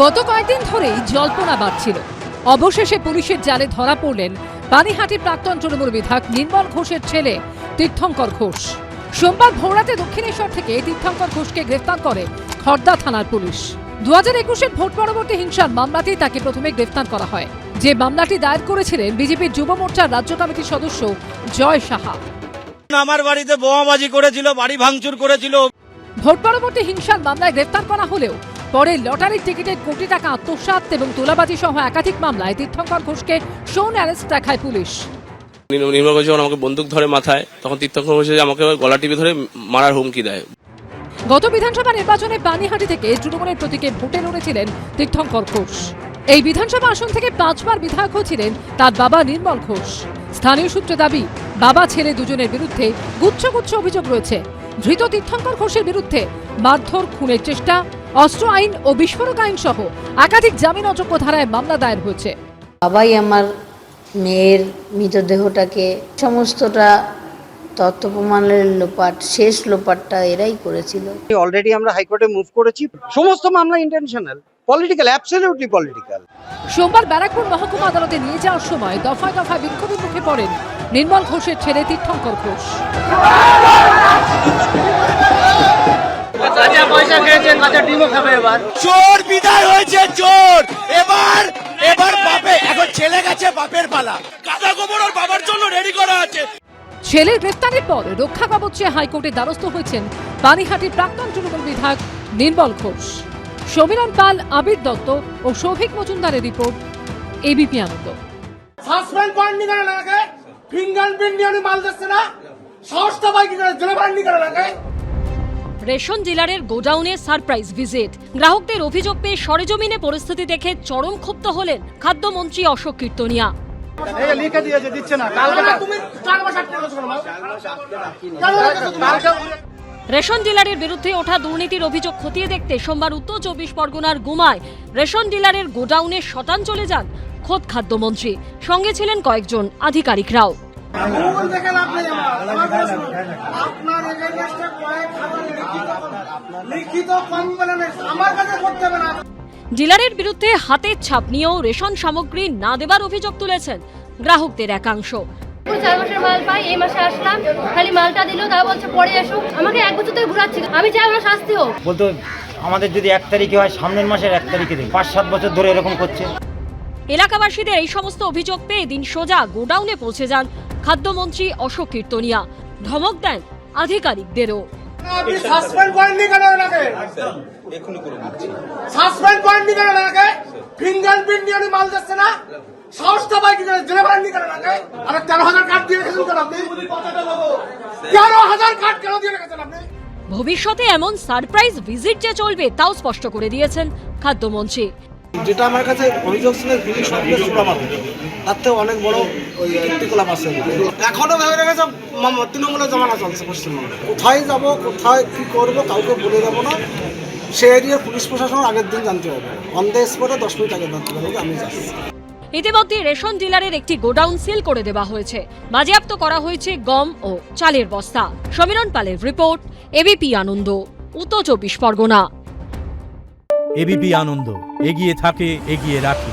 গত কয়েকদিন ধরেই জল্পনা বাড়ছিল। অবশেষে পুলিশের জালে ধরা পড়লেন পানিহাটির প্রাক্তন তৃণমূল বিধায়ক নির্মল ঘোষের ছেলে তীর্থঙ্কর ঘোষ। সোমবার ভোররাতে দক্ষিণেশ্বর থেকে তীর্থঙ্কর ঘোষকে গ্রেফতার করে খড়দা থানার পুলিশ। 2021-এর ভোট পরবর্তী হিংসার মামলাতেই তাকে প্রথমে গ্রেফতার করা হয়, যে মামলাটি দায়ের করেছিলেন বিজেপির যুব মোর্চার রাজ্য কমিটির সদস্য জয় সাহা। আমার বাড়িতে বোমাবাজি করেছিল, বাড়ি ভাঙচুর করেছিল। ভোট পরবর্তী হিংসার মামলায় গ্রেফতার করা হলেও পরে লটারির টিকিটের কোটি টাকা আত্মসাৎ এবং তোলাবাজি সহ একাধিক মামলায় তীর্থঙ্কর ঘোষকে শোন অ্যারেস্ট দেখায় পুলিশ। নির্মল ঘোষ যখন আমাকে বন্দুক ধরে মাথায়, তখন তীর্থঙ্কর ঘোষ আমাকে গলা টিপে ধরে মারার হুমকি দেয়। গত বিধানসভা নির্বাচনে পানিহাটি থেকে তৃণমূলের প্রতীকে ভোটে লড়েছিলেন তীর্থঙ্কর ঘোষ। এই বিধানসভা আসন থেকে 5 বার বিধায়ক ছিলেন তার বাবা নির্মল ঘোষ। স্থানীয় সূত্রে দাবি, বাবা ছেলে দুজনের বিরুদ্ধে গুচ্ছ অভিযোগ রয়েছে। ধৃত তীর্থঙ্কর ঘোষের বিরুদ্ধে মারধর, খুনের চেষ্টা, অস্ত্র আইন ও বিস্ফোরক আইন সহ একাধিক জামিন অযোগ্য ধারায় মামলা দায়ের হয়েছে। বাবাই আমার মেয়ের মৃতদেহটাকে সমস্তটা তথ্য প্রমাণের লোপাট, শেষ লোপাটটা এরাই করেছিল। অলরেডি আমরা হাইকোর্টে মুভ করেছি। সমস্ত মামলা ইন্টেনশনাল, পলিটিক্যাল, অ্যাবসলিউটলি পলিটিক্যাল। সোমবার ব্যারাকপুর মহকুমা আদালতে নিয়ে যাওয়ার সময় দফায় দফায় বিক্ষোভের মুখে পড়েন নির্মল ঘোষের ছেলে তীর্থঙ্কর ঘোষ। চোর বিদায় হয়েছে, চোর এবার বাপে, এখন ছেলে গেছে বাপের পালা। কাদা গোবর ওর বাবার জন্য রেডি করা আছে। ছেলের গ্রেফতারের পর রক্ষা কবচে হাইকোর্টে দ্বারস্থ হয়েছেন পানিহাটির প্রাক্তন তৃণমূল বিধায়ক নির্মল ঘোষ। সমীরণ পাল, আবির দত্ত ও সৌভিক মজুমদারের রিপোর্ট, এবিপি আনন্দ। সাসপেন্ড করেননি কেন লাগে? ফিঙ্গারপ্রিন্ট নিয়ে মাল দিচ্ছে না, সাহসটা পাই কি করে জেলে পাননি কেন লাগে? রেশন ডিলারের গোডাউনে সারপ্রাইজ ভিজিট। গ্রাহকদের অভিযোগ পেয়ে সরেজমিনে পরিস্থিতি দেখে চরম ক্ষুব্ধ হলেন খাদ্যমন্ত্রী অশোক কীর্তনিয়া। লিখে দিয়েছে, দিচ্ছে না। কালকে তুমি 4 মাস আটকে রেখেছো রেশন ডিলারের বিরুদ্ধে ওঠা দুর্নীতির অভিযোগ খতিয়ে দেখতে সোমবার উত্তর 24 পরগনার গুমায় রেশন ডিলারের গোডাউনে শতান চলে যান খোদ খাদ্যমন্ত্রী। সঙ্গে ছিলেন কয়েকজন আধিকারিকরাও। ডিলারের বিরুদ্ধে হাতের ছাপ নিয়েও রেশন সামগ্রী না দেবার অভিযোগ তুলেছেন গ্রাহকদের একাংশ। 4 মাসের মাল পাই, এই মাসে আসলাম, খালি মালটা দিল, তা বলছে পরে এসো। আমাকে 1 বছর থেকে ঘুরাচ্ছিল, আমি চাই আমার শাস্তি হোক। বলতো আমাদের যদি 1 তারিখে হয়, সামনের মাসের 1 তারিখে দেয়। 5-7 বছর ধরে এরকম করছে। এলাকাবাসীদের এই সমস্ত অভিযোগ পেয়ে দিন সোজা গোডাউনে পৌঁছে যান খাদ্যমন্ত্রী অশোক কীর্তনিয়া। ধমক দেন আধিকারিকদেরও। আপনি সাসপেন্ড করেননি কেন লাগে? এখনই করে দিচ্ছি। সাসপেন্ড করেননি কেন লাগে? ফিঙ্গারপ্রিন্ট নিয়ে মাল দিচ্ছে না, সাহসটা পাই কি করে জেলে পাননি কেন লাগে? আরে 13,000 কার্ড দিয়ে রেখেছেন কেন আপনি? 13,000 কার্ড কেন দিয়ে রেখেছেন আপনি? ভবিষ্যতে এমন সারপ্রাইজ ভিজিট যে চলবে তাও স্পষ্ট করে দিয়েছেন খাদ্যমন্ত্রী। যেটা আমার কাছে অভিযোগ ছিল, তার থেকে অনেক বড় ওই টিকলাম আছে। এখনো ভেবে রেখেছে তৃণমূলের জমানা চলছে পশ্চিমবঙ্গে। কোথায় যাব, কোথায় কি করব কাউকে বলে যাবো না। সে এরিয়ার পুলিশ প্রশাসন আগের দিন জানতে হবে, অন দ্য স্পটে 10 মিনিট আগে জানতে হবে আমি যাচ্ছি। ইতিমধ্যে রেশন ডিলারের একটি গোডাউন সিল করে দেওয়া হয়েছে। বাজেয়াপ্ত করা হয়েছে গম ও চালের বস্তা। সমীরণ পালের রিপোর্ট, এবিপি আনন্দ, উত্তর 24 পরগনা। এবিপি আনন্দ, এগিয়ে থাকে, এগিয়ে রাখে।